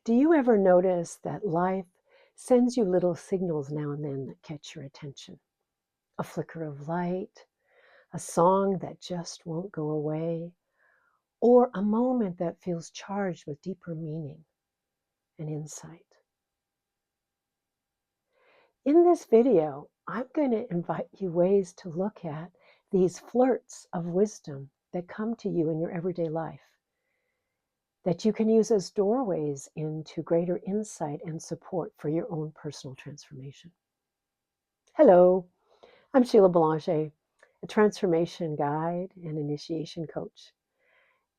Do you ever notice that life sends you little signals now and then that catch your attention? A flicker of light, a song that just won't go away, or a moment that feels charged with deeper meaning and insight. In this video, I'm going to invite you ways to look at these flirts of wisdom that come to you in your everyday life, that you can use as doorways into greater insight and support for your own personal transformation. Hello, I'm Sheila Bélanger, a transformation guide and initiation coach.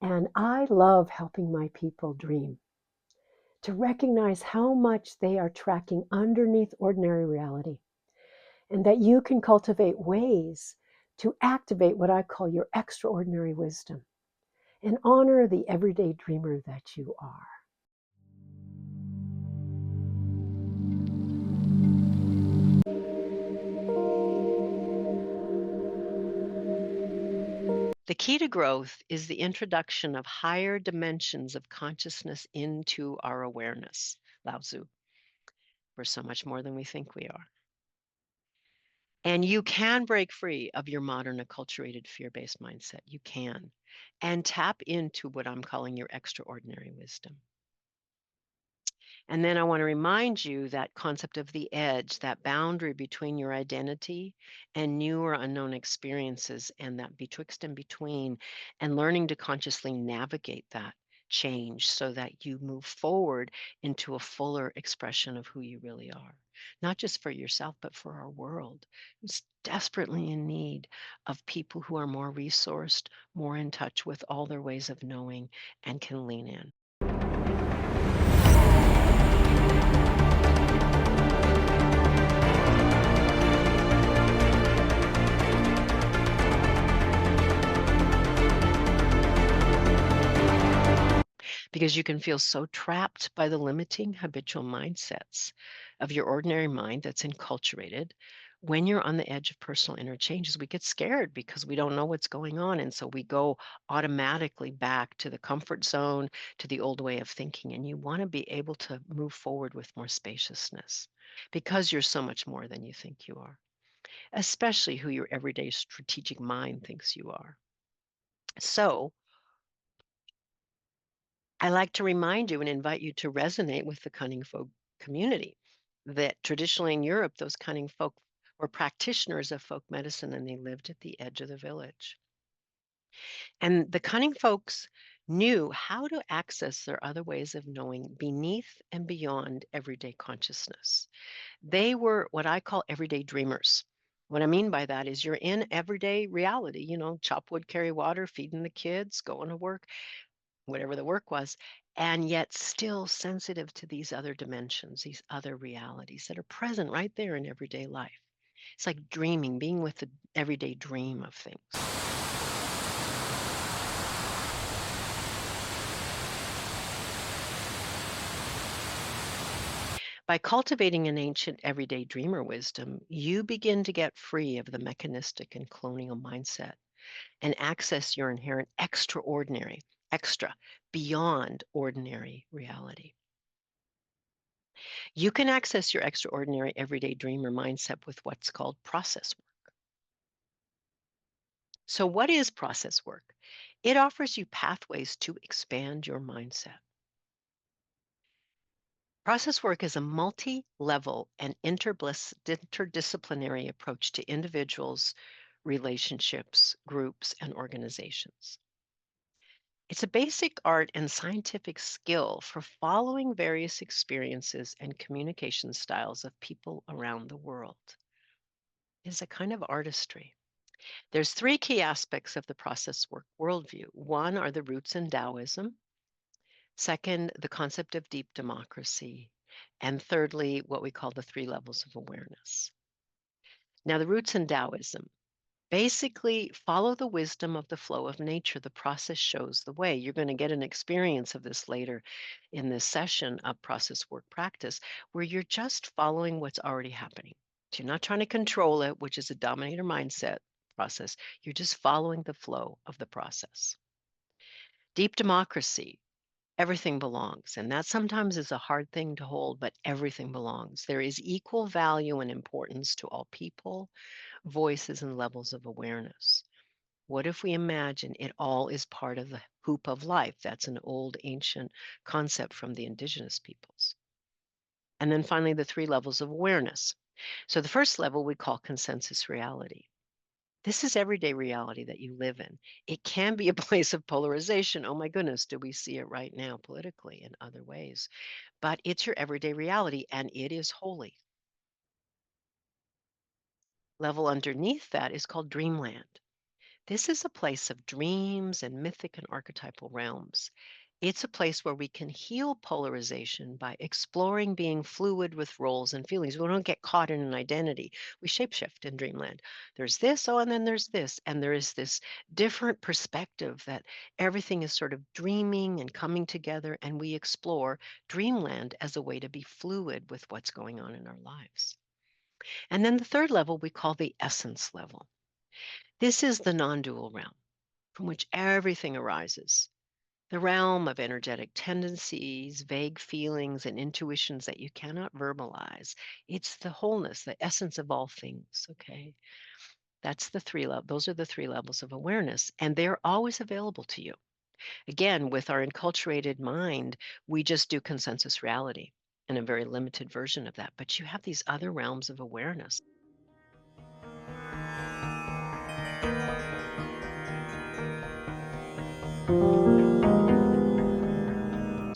And I love helping my people dream, to recognize how much they are tracking underneath ordinary reality, and that you can cultivate ways to activate what I call your extraordinary wisdom and honor the everyday dreamer that you are. The key to growth is the introduction of higher dimensions of consciousness into our awareness. Lao Tzu. We're so much more than we think we are. And you can break free of your modern acculturated fear-based mindset. You can. And tap into what I'm calling your extraordinary wisdom. And then I want to remind you that concept of the edge, that boundary between your identity and new or unknown experiences, and that betwixt and between, and learning to consciously navigate that change so that you move forward into a fuller expression of who you really are, not just for yourself, but for our world. It's desperately in need of people who are more resourced, more in touch with all their ways of knowing, and can lean in. Because you can feel so trapped by the limiting habitual mindsets of your ordinary mind that's enculturated. When you're on the edge of personal interchanges, we get scared because we don't know what's going on. And so we go automatically back to the comfort zone, to the old way of thinking. And you want to be able to move forward with more spaciousness because you're so much more than you think you are, especially who your everyday strategic mind thinks you are. So, I like to remind you and invite you to resonate with the cunning folk community. That traditionally in Europe, those cunning folk were practitioners of folk medicine and they lived at the edge of the village. And the cunning folks knew how to access their other ways of knowing beneath and beyond everyday consciousness. They were what I call everyday dreamers. What I mean by that is you're in everyday reality, chop wood, carry water, feeding the kids, going to work, whatever the work was, and yet still sensitive to these other dimensions, these other realities that are present right there in everyday life. It's like dreaming, being with the everyday dream of things. By cultivating an ancient everyday dreamer wisdom, you begin to get free of the mechanistic and colonial mindset and access your inherent extraordinary, extra, beyond ordinary reality. You can access your extraordinary everyday dreamer mindset with what's called process work. So, what is process work? It offers you pathways to expand your mindset. Process work is a multi level and interdisciplinary approach to individuals, relationships, groups, and organizations. It's a basic art and scientific skill for following various experiences and communication styles of people around the world. It is a kind of artistry. There's three key aspects of the process work worldview. One are the roots in Taoism. Second, the concept of deep democracy. And thirdly, what we call the three levels of awareness. Now, the roots in Taoism. Basically, follow the wisdom of the flow of nature. The process shows the way. You're going to get an experience of this later in this session of process work practice, where you're just following what's already happening. So you're not trying to control it, which is a dominator mindset process. You're just following the flow of the process. Deep democracy. Everything belongs. And that sometimes is a hard thing to hold, but everything belongs. There is equal value and importance to all people, voices, and levels of awareness. What if we imagine it all is part of the hoop of life? That's an old ancient concept from the indigenous peoples. And then finally, the three levels of awareness. So the first level we call consensus reality. This is everyday reality that you live in. It can be a place of polarization. Oh my goodness, do we see it right now politically in other ways? But it's your everyday reality and it is holy. Level underneath that is called dreamland. This is a place of dreams and mythic and archetypal realms. It's a place where we can heal polarization by exploring being fluid with roles and feelings. We don't get caught in an identity. We shapeshift in dreamland. There's this, oh, and then there's this. And there is this different perspective that everything is sort of dreaming and coming together. And we explore dreamland as a way to be fluid with what's going on in our lives. And then the third level we call the essence level. This is the non dual realm from which everything arises. The realm of energetic tendencies, vague feelings, and intuitions that you cannot verbalize. It's the wholeness, the essence of all things. Okay. That's the three levels. Those are the three levels of awareness, and they're always available to you. Again, with our enculturated mind, we just do consensus reality and a very limited version of that. But you have these other realms of awareness.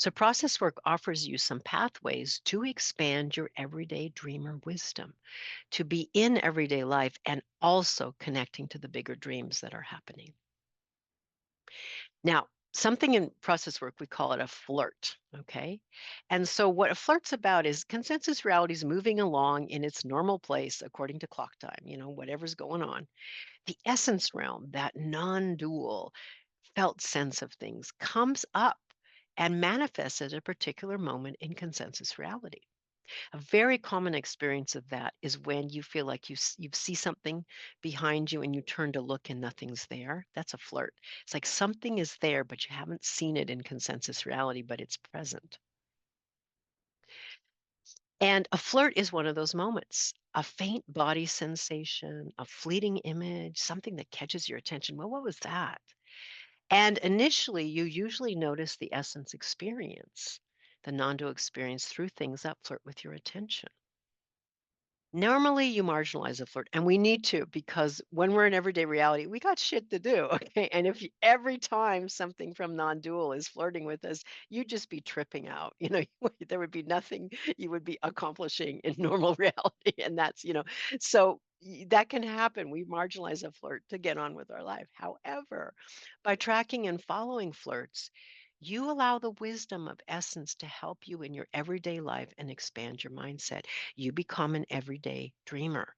So, process work offers you some pathways to expand your everyday dreamer wisdom, to be in everyday life and also connecting to the bigger dreams that are happening. Now, something in process work, we call it a flirt. Okay. And so, what a flirt's about is consensus reality is moving along in its normal place according to clock time, whatever's going on. The essence realm, that non dual, felt sense of things, comes up and manifests at a particular moment in consensus reality. A very common experience of that is when you feel like you see something behind you and you turn to look and nothing's there. That's a flirt. It's like something is there, but you haven't seen it in consensus reality, but it's present. And a flirt is one of those moments. A faint body sensation, a fleeting image, something that catches your attention. Well, what was that? And initially, you usually notice the essence experience, the non dual experience through things that flirt with your attention. Normally, you marginalize a flirt, and we need to because when we're in everyday reality, we got shit to do. Okay. And if every time something from non dual is flirting with us, you'd just be tripping out. There would be nothing you would be accomplishing in normal reality. And so that can happen. We marginalize a flirt to get on with our life. However, by tracking and following flirts, you allow the wisdom of essence to help you in your everyday life and expand your mindset. You become an everyday dreamer,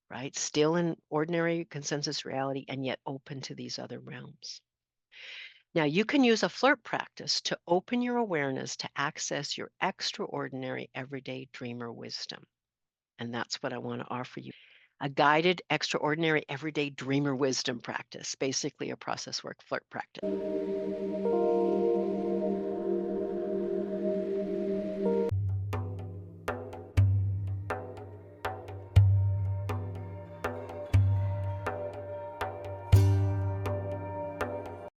right? Still in ordinary consensus reality and yet open to these other realms. Now, you can use a flirt practice to open your awareness to access your extraordinary everyday dreamer wisdom. And that's what I want to offer you, a guided, extraordinary everyday dreamer wisdom practice, basically a process work flirt practice.